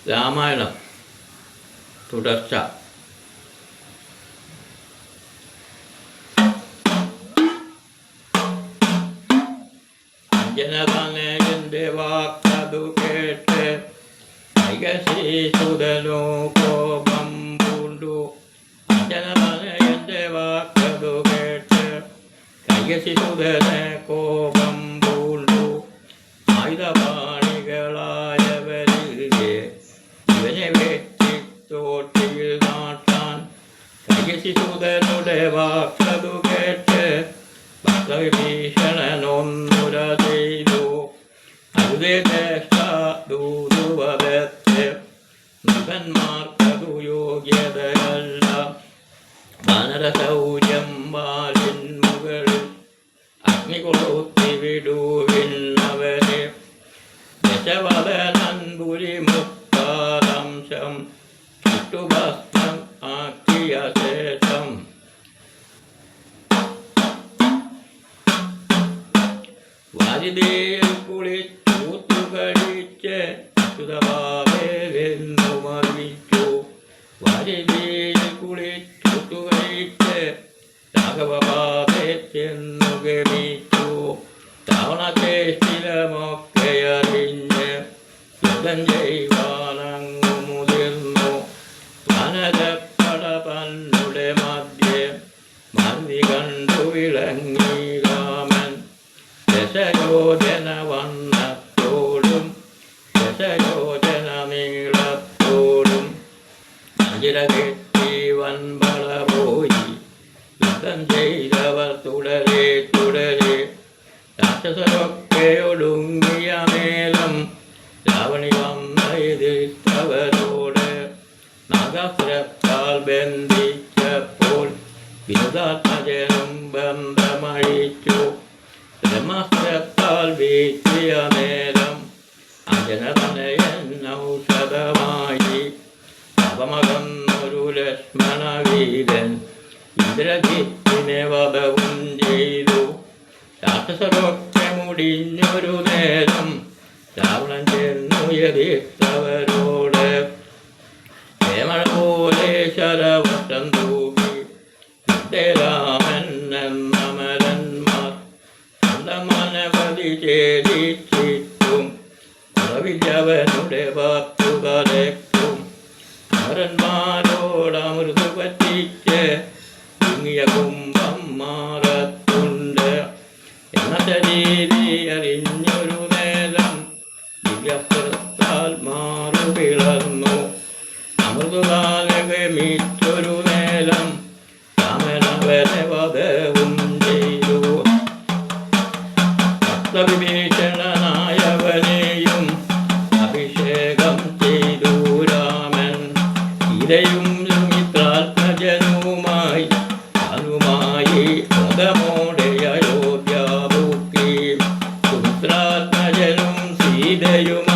രാമായണം തുടർച്ച. അഞ്ജനതനയന്റെ വാക്കതു കേട്ട് കൈകശീസുതനു കോപം പൂണ്ടു. അഞ്ജനതനയന്റെ വാക്കതു കേട്ട് കൈകശിസുതന് കോപം പൂണ്ടു. ആയുധപാണികളായവരിലെ ഇവനെ വെട്ടി തോട്ടിയിൽ നാട്ടാൻ. കൈകശിസുതനുടെ വാക്കതു കേട്ട് ഭീഷണനൊന്നുര ചെയ്തു. ദൂതുവധത്തെ മൃഗന്മാർക്കതു യോഗ്യതയല്ല. വാനരശൗര്യം വാലിൻ മുകളിൽ അഗ്നി കൊളുത്തി വിടുവിന്നവരെ. ദശവദനൻ പുരിമുക്കാലംശം ചുറ്റുഭസ്മം ആക്കിയ ശേഷം വാരിതയിൽ കുളിച്ചൂത്തു കഴിച്ച് അച്യുതഭാവേവെന്നു മറിച്ചു. വാരിതയിൽ കുളിച്ചൂത്തു കഴിച്ച് രാഘവപാദേ ചെന്നു ഗമിച്ചു. രാവണചേഷ്ടിലമൊക്കെ അറിഞ്ഞ് യുദ്ധം ചെയ്യുവാനങ്ങു മുതിർന്നു. വാനരപ്പട തന്നുടെ മധ്യേ മന്ദി കണ്ടു വിളങ്ങി രാമൻ. ദശയോജന വണ്ണത്തോടും ദശയോജന നീളത്തോടും അഞ്ചിര കെട്ടി വൻപള പോയി. യുദ്ധം ചെയ്തവർ തുടരെ തുടരെ രാക്ഷസരൊക്കെ ഒടുങ്ങിയ മേലം രാവണി വന്ന എതിർത്തവരോട് നാഗാസ്ത്രത്താൽ ബന്ധിച്ചപ്പോൾ വിനുതാത്മജനും ബന്ധമഴിച്ചു. ബ്രഹ്മാസ്ത്രത്താൽ വീഴ്ത്തിയ നേരം അഞ്ജനതനയൻ ഔഷധമായി. അവമകന്നൊരു ലക്ഷ്മണവീരൻ ഇന്ദ്രജിത്തിനെ വധവും ചെയ്തു. രാക്ഷസരൊക്കെ മുടിഞ്ഞൊരു നേരം രാവണൻ ചെന്നു എതിർത്തവരോട് ഹേമഴ പോലെ ശരവട്ടം തൂകി. രാമൻ എന്നമരന്മാർ മനപതി ചേരിച്ചിട്ടും കുറവില്ലവനുടെ വാക്കുകളേക്കും. മരന്മാരോടമൃതു പറ്റിച്ച് ഇങ്ങിയ കുംഭം മാറത്തുണ്ട്. എന്നത്തെ രീതി അറിഞ്ഞൊരു നേരം ദിവ്യസ്ത്രത്താൽ മാറു പിളർന്നു. അമൃതുകാലകമിച്ചൊരു നേരം രാമനവനെ വധവും ചെയ്തു. വിഭീഷണനായവനെയും അഭിഷേകം ചെയ്തു രാമൻ. ഇരയും സുമിത്രാത്മജനുമായി അനുമായി മുഖമോടെ അയോധ്യാപൂക്കി. സുമിത്രാത്മജനും സീതയും